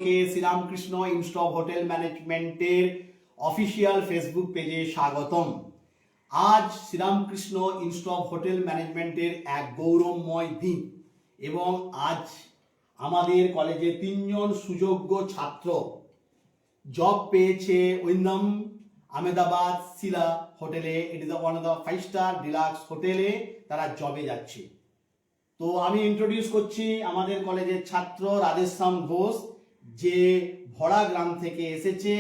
K Sriramakrishna institute of hotel ম্যানেজমেন্টের official facebook পেজে স্বাগতম। আজ শ্রীরামকৃষ্ণ ইনস্টিটিউট অফ হোটেল ম্যানেজমেন্টের এক গৌরবময় দিন এবং আজ আমাদের কলেজে তিনজন সুযোগ্য ছাত্র জব পেয়েছে উইন্ডাম আহমেদাবাদ শিলা হোটেলে। It is one of the 5-স্টার ডিলাক্স হোটেলে তারা জবে যাচ্ছে। তো আমি ইন্ট্রোডিউস করছি আমাদের কলেজের ছাত্র রাধেশ্যাম ঘোষ, যে ভরা গ্রাম থেকে এসেছে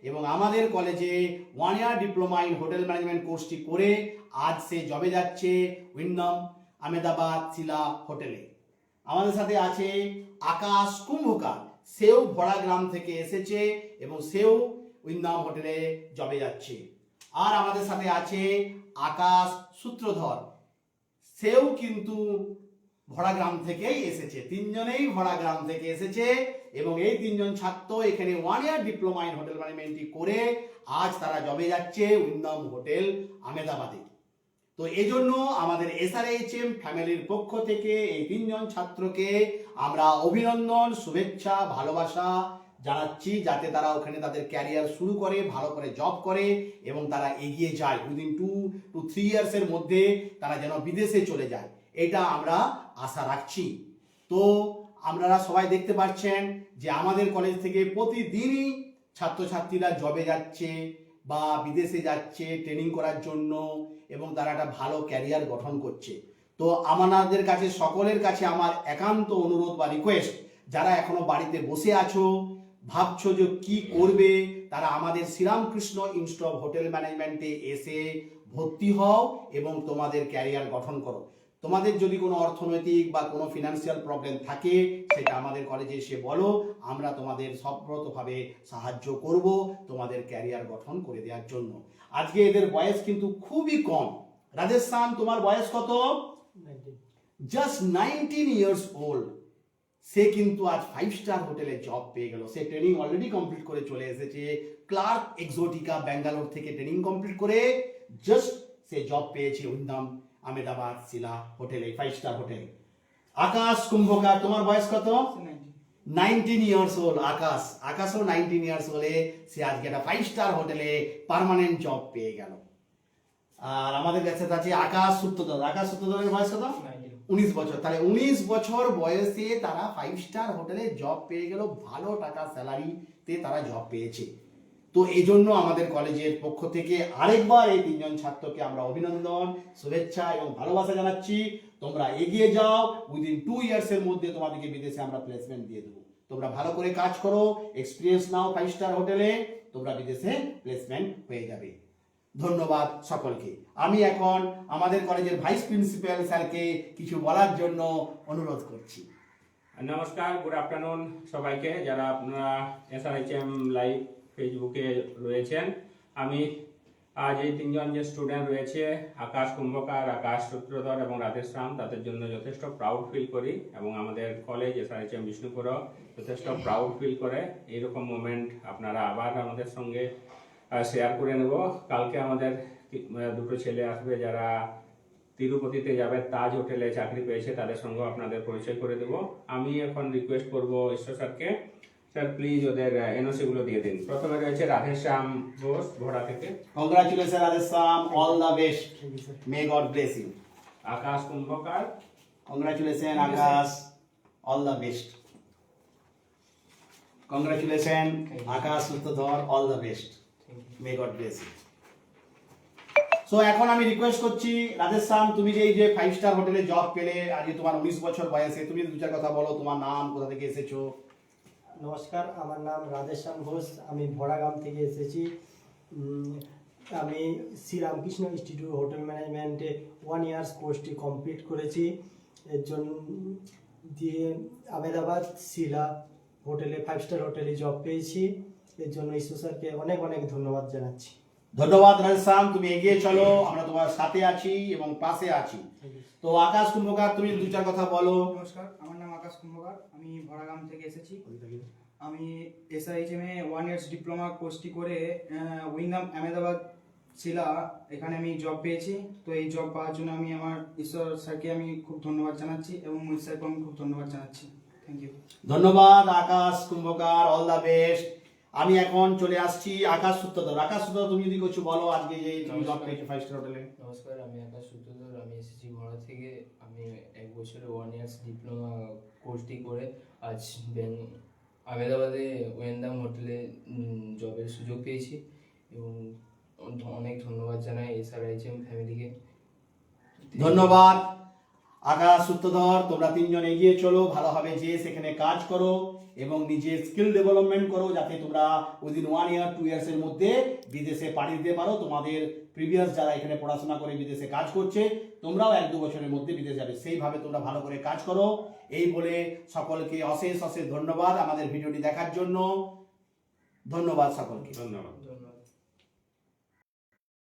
এবং আমাদের কলেজে 1 year diploma in hotel management কোর্সটি করে আজ সে জবে যাচ্ছে উইন্ডাম আহমেদাবাদ শিলা হোটেলে। আমাদের সাথে আছে আকাশ কুম্ভকার, সেও ভরা গ্রাম থেকে এসেছে এবং সেও উইন্ডাম হোটেলে জবে যাচ্ছে। আর আমাদের সাথে আছে আকাশ সূত্রধর, সেও কিন্তু ভরা গ্রাম থেকেই এসেছে। তিনজনেই ভরা গ্রাম থেকে এসেছে এবং এই তিনজন ছাত্র এখানে 1 ইয়ার ডিপ্লোমা ইন হোটেল ম্যানেজমেন্টটি করে আজ তারা জবে যাচ্ছে উইন্ডাম হোটেল আহমেদাবাদে। তো এই জন্য আমাদের এসআরএইচএম ফ্যামিলির পক্ষ থেকে এই তিনজন ছাত্রকে আমরা অভিনন্দন, শুভেচ্ছা, ভালোবাসা জানাচ্ছি, যাতে তারা ওখানে তাদের ক্যারিয়ার শুরু করে, ভালো করে জব করে এবং তারা এগিয়ে যায়। উইদিন 2 to 3 ইয়ার্সের মধ্যে তারা যেন বিদেশে চলে যায়, এটা আমরা আশা রাখছি। তো আপনারা সবাই দেখতে পাচ্ছেন যে আমাদের কলেজ থেকে প্রতিদিনই ছাত্রছাত্রীরা জবে যাচ্ছে বা বিদেশে যাচ্ছে ট্রেনিং করার জন্য এবং তারা একটা ভালো ক্যারিয়ার গঠন করছে। তো আমাদের কাছে সকলের কাছে আমার একান্ত অনুরোধ বা রিকোয়েস্ট, যারা এখনো বাড়িতে বসে আছো, ভাবছো যে কি করবে, তারা আমাদের শ্রীরামকৃষ্ণ ইনস্টিটিউট অফ হোটেল ম্যানেজমেন্টে এসে ভর্তি হও এবং তোমাদের ক্যারিয়ার গঠন করো। তোমাদের যদি কোনো অর্থনৈতিক বা কোনো ফিনান্সিয়াল প্রবলেম থাকে, সেটা আমাদের কলেজে এসে বলো, আমরা তোমাদের সর্বতভাবে সাহায্য করব তোমাদের ক্যারিয়ার গঠন করে দেওয়ার জন্য। আজকে এদের বয়স কিন্তু খুবই কম। রাজেশান, তোমার বয়স কত? Just 19 years old. সে কিন্তু আজ 5-স্টার হোটেলে জব পেয়ে গেল। সে ট্রেনিং অলরেডি কমপ্লিট করে চলে এসেছে। ক্লার্ক এক্সোটিকা ব্যাঙ্গালোর থেকে ট্রেনিং কমপ্লিট করে জাস্ট সে জব পেয়েছে উইন্ডাম আহমেদাবাদ শিলা হোটেলে, 5-স্টার হোটেলে। আকাশ কুম্ভকার, তোমার বয়স কত? 19 ইয়ার্স ওল্ড। আকাশও 19 ইয়ার্স ওল্ডে সে আজকে একটা 5-স্টার হোটেলে পার্মানেন্ট জব পেয়ে গেল। আর আমাদের কাছে আছে আকাশ সূত্রধর। আকাশ সূত্রধরের বয়স কত? 19 বছর। তাহলে 19 বছর বয়সে তারা 5-স্টার হোটেলে জব পেয়ে গেল, ভালো টাকা স্যালারিতে তারা জব পেয়েছে। তো এই জন্য আমাদের কলেজের পক্ষ থেকে আরেকবার এই তিনজন ছাত্রকে আমরা অভিনন্দন, শুভেচ্ছা এবং ভালোবাসা জানাচ্ছি। তোমরা এগিয়ে যাও, উইদিন 2 ইয়ার্সের মধ্যে তোমাদেরকে বিদেশে আমরা প্লেসমেন্ট দিয়ে দেবো। তোমরা ভালো করে কাজ করো, এক্সপিরিয়েন্স নাও 5-স্টার হোটেলে, তোমরা বিদেশে প্লেসমেন্ট হয়ে যাবে। ধন্যবাদ সকলকে। আমি এখন আমাদের কলেজের ভাইস প্রিন্সিপাল স্যারকে কিছু বলার জন্য অনুরোধ করছি। নমস্কার, গুড আফটারনুন সবাইকে, যারা আপনারা এসআরএইচএম লাইভ ফেসবুকে রয়েছেন। আমি আজ এই তিনজন যে স্টুডেন্ট রয়েছে, আকাশ কুম্ভকার, আকাশ সূত্রধর এবং রাধেশ্যাম, তাদের জন্য যথেষ্ট প্রাউড ফিল করি এবং আমাদের কলেজ এসআরএইচএম বিষ্ণুপুরও যথেষ্ট প্রাউড ফিল করে। এইরকম মোমেন্ট আপনারা আবার আমাদের সঙ্গে শেয়ার করে নেব। কালকে আমাদের দুটো ছেলে আসবে যারা তিরুপতিতে যাবে, তাজ হোটেলে চাকরি পেয়েছে, তাদের সঙ্গে আপনাদের পরিচয় করে দেব। আমি এখন রিকোয়েস্ট করব ঈশ্বর স্যারকে, স্যার প্লিজ ওদের এনওসি গুলো দিয়ে দিন। প্রথমে রয়েছে রাধেশ্যাম ঘোষ ভোড়া থেকে। Congratulation Radheshyam, all the best, may God bless you. Akash Kumbhakar, congratulation Akash, all the best. Congratulation Akash Sutradhar, all the best, may God bless you. So এখন আমি রিকোয়েস্ট করছি রাধেশ্যাম, তুমি যে এই যে 5-স্টার হোটেলে জব পেলে, আজকে তোমার 19 বছর বয়সে, তুমি দু চার কথা বলো, তোমার নাম, কোথা থেকে এসেছো? নমস্কার, আমার নাম রাধেশ্যাম ঘোষ, আমি ভরাগ্রাম থেকে এসেছি। আমি শ্রীরামকৃষ্ণ ইনস্টিটিউট হোটেল ম্যানেজমেন্টে 1 ইয়ার্স কোর্সটি কমপ্লিট করেছি। এর জন্য দিয়ে আহমেদাবাদ শিলা হোটেলে 5-স্টার হোটেলে জব পেয়েছি। এর জন্য ঈশ্বর স্যারকে অনেক অনেক ধন্যবাদ জানাচ্ছি। ধন্যবাদ রাধেশ্যাম, তুমি এগিয়ে চলো, আমরা তোমার সাথে আছি এবং পাশে আছি। তো আকাশ কুম্ভকার, তুমি দু চার কথা বলো। নমস্কার, আমার নাম আকাশ কুম্ভকার, আমি ভরাগ্রাম থেকে এসেছি। আমি এসআইএইচএম এ 1 ইয়ার্স ডিপ্লোমা কোর্সটি করে উইন্ডাম আহমেদাবাদ শিলা এখানে আমি জব পেয়েছি। তো এই জব পাওয়ার জন্য আমি আমার ঈশ্বর স্যারকে আমি খুব ধন্যবাদ জানাচ্ছি এবং মোহিত স্যারকে আমি খুব ধন্যবাদ জানাচ্ছি। Thank you. ধন্যবাদ Akash Kumbhakar, all the best. আমি এখন চলে আসছি আকাশ সূত্রধর। আকাশ সূত্রধর, তুমি যদি কিছু বলো আজকে যে তুমি জব পেয়েছো 5 স্টার হোটেলে। নমস্কার, আমি আকাশ সূত্রধর। আমি এসেছি ভরা থেকে। আমি 1 বছরের 1 ইয়ার্স ডিপ্লোমা কোর্সটি করে আজ আহমেদাবাদে ওয়েন্দাম হোটেলে জবের সুযোগ পেয়েছি এবং অনেক ধন্যবাদ জানাই SRHM ফ্যামিলিকে। ধন্যবাদ আকাশ সূত্রধর। তোমরা তিনজন এগিয়ে চলো, ভালোভাবে যেয়ে সেখানে কাজ করো এবং নিজের স্কিল ডেভেলপমেন্ট করো, যাতে তোমরা উইদিন 1 ইয়ার 2 ইয়ার্সের মধ্যে বিদেশে পাড়ি দিতে পারো। তোমাদের প্রিভিয়াস যারা এখানে পড়াশোনা করে বিদেশে কাজ করছে, তোমরাও 1-2 বছরের মধ্যে বিদেশে যাবে, সেইভাবে তোমরা ভালো করে কাজ করো। এই বলে সকলকে অশেষ অশেষ ধন্যবাদ আমাদের ভিডিওটি দেখার জন্য। ধন্যবাদ সকলকে। ধন্যবাদ।